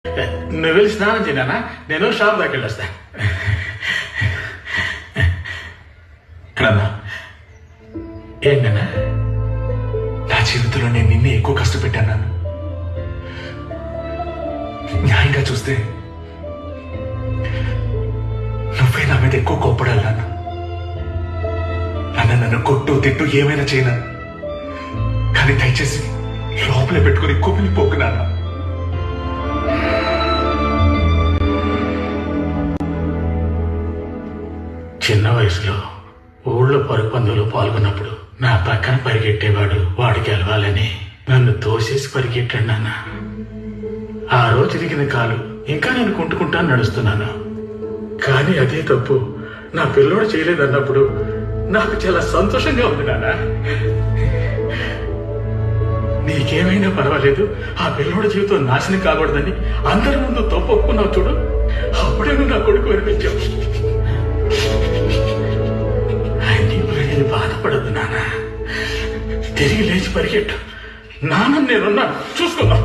నువ్వు వెళ్ళి స్నానం చేయనా, నేను షాప్ దాకా వెళ్ళొస్తా. ఏంటన్నా? నా జీవితంలో నేను నిన్నే ఎక్కువ కష్టపెట్టాను. న్యాయంగా చూస్తే నువ్వే నా మీద ఎక్కువ కోప్పడాలి నన్ను కొట్టు తిట్టు ఏమైనా చేయనా, కానీ దయచేసి లోపలే పెట్టుకుని కుమిలిపోకు నాన్న. చిన్న వయసులో ఊళ్ళో పరుగు పందులు పాల్గొన్నప్పుడు నా పక్కన పరిగెట్టేవాడు వాడు గెలవాలని నన్ను తోసేసి పరిగెట్టాడు నాన్న. ఆ రోజు తిరిగిన కాలు ఇంకా నేను కుంటుకుంటా నడుస్తున్నాను. కానీ అదే తప్పు నా పిల్లోడు చేయలేదన్నప్పుడు నాకు చాలా సంతోషంగా ఉంది నాన్న. నీకేమైనా పర్వాలేదు, ఆ పిల్లోడి జీవితం నాశనం కాకూడదని అందరి ముందు తప్పు ఒప్పుకున్నావు చూడు, అప్పుడే నువ్వు నా కొడుకు వినిపించావు. నేను బాధపడద్దు నాన్న, తిరిగి లేచి పరిగెట్టు. నాన్న నేనున్నా, చూసుకుందాం.